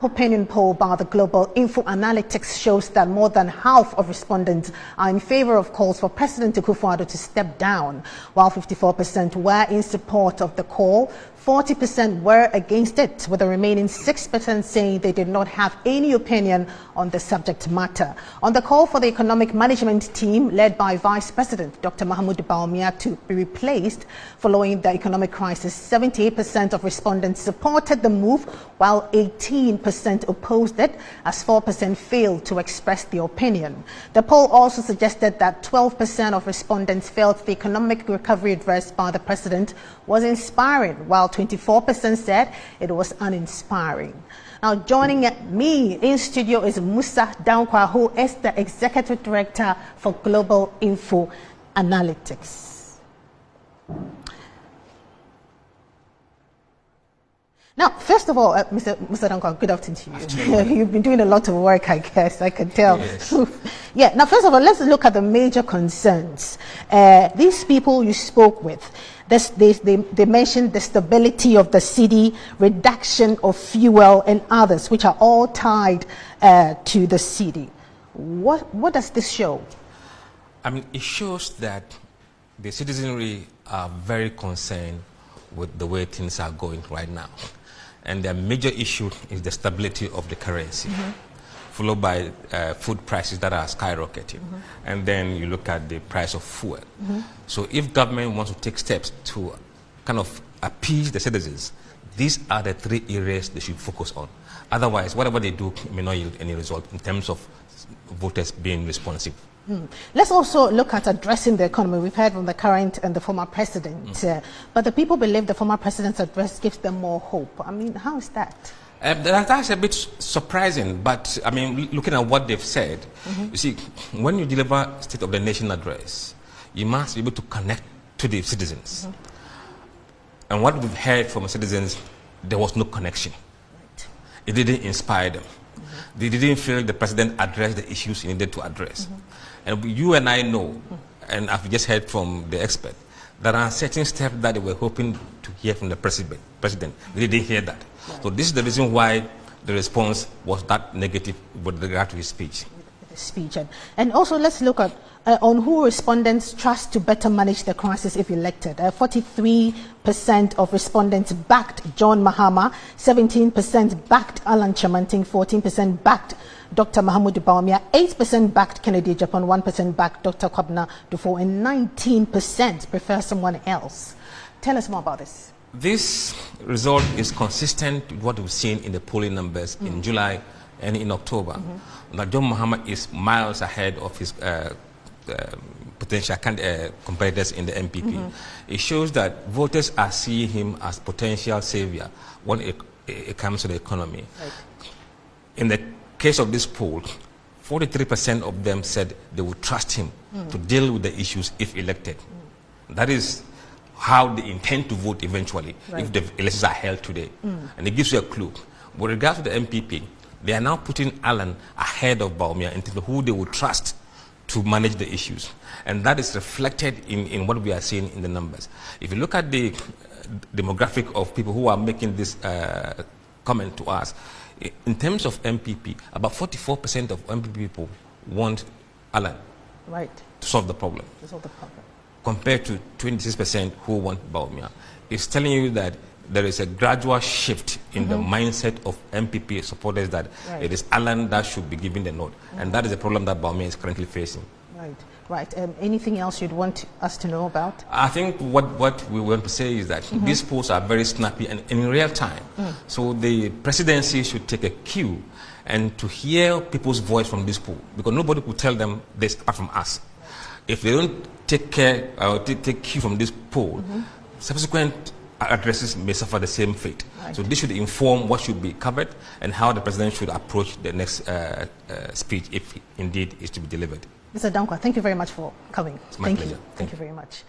Opinion poll by the Global Info Analytics shows that more than half of respondents are in favor of calls for President Akufo-Addo to step down, while 54% were in support of the call. 40% were against it, with the remaining 6% saying they did not have any opinion on the subject matter. On the call for the economic management team led by Vice President Dr. Mahama to be replaced following the economic crisis, 78% of respondents supported the move, while 18% opposed it, as 4% failed to express their opinion. The poll also suggested that 12% of respondents felt the economic recovery address by the president was inspiring, while 24% said it was uninspiring. Now, joining me in studio is Musa Dankwa, who is the Executive Director for Global Info Analytics. Now, first of all, Mr. Dankwa, good afternoon to you. You've been doing a lot of work, I guess, I can tell. Yes. Yeah, now, first of all, let's look at the major concerns. These people you spoke with, they mentioned the stability of the city, reduction of fuel and others, which are all tied to the city. What does this show? I mean, it shows that the citizenry are very concerned with the way things are going right now. And their major issue is the stability of the currency, followed by food prices that are skyrocketing. And then you look at the price of fuel. So if government wants to take steps to kind of appease the citizens, these are the three areas they should focus on. Otherwise, whatever they do may not yield any result in terms of voters being responsive. Let's also look at addressing the economy. We've heard from the current and the former president, but the people believe the former president's address gives them more hope. I mean, how is that? That's a bit surprising, but I mean, looking at what they've said, you see, when you deliver State of the Nation address, you must be able to connect to the citizens. And what we've heard from citizens, there was no connection. Right. It didn't inspire them. They didn't feel the president addressed the issues he needed to address. And you and I know, and I've just heard from the expert, there are certain steps that they were hoping to hear from the president. They didn't hear that. Right. So this is the reason why the response was that negative with regard to his speech. And also let's look at on who respondents trust to better manage the crisis if elected. 43% of respondents backed John Mahama, 17% backed Alan Chamanting, 14% backed Dr. Mahama, 8% backed Kennedy Japan, 1% backed Dr. Kwabena Dufo, and 19% prefer someone else. Tell us more about this. This result is consistent with what we've seen in the polling numbers in July and in October. That John Mahama is miles ahead of his potential competitors in the MPP. It shows that voters are seeing him as potential savior when it comes to the economy. Right. In the case of this poll, 43% of them said they would trust him to deal with the issues if elected. That is how they intend to vote eventually, if the elections are held today. And it gives you a clue. With regard to the MPP, they are now putting Alan ahead of Bawumia in terms of who they would trust to manage the issues. And that is reflected in what we are seeing in the numbers. If you look at the demographic of people who are making this comment to us, in terms of MPP, about 44% of MPP people want Alan to solve the problem. Compared to 26% who want Bawumia. It's telling you that there is a gradual shift in the mindset of MPP supporters that it is Alan that should be given the nod. And that is a problem that Bawumia is currently facing. Right. Anything else you'd want us to know about? I think what we want to say is that these polls are very snappy and in real time. So the presidency should take a cue and to hear people's voice from this poll, because nobody could tell them this apart from us. If they don't take care or take cue from this poll, subsequent addresses may suffer the same fate. So this should inform what should be covered and how the president should approach the next speech if indeed is to be delivered. Mr. Dankwa, thank you very much for coming. It's my pleasure. Thank you very much.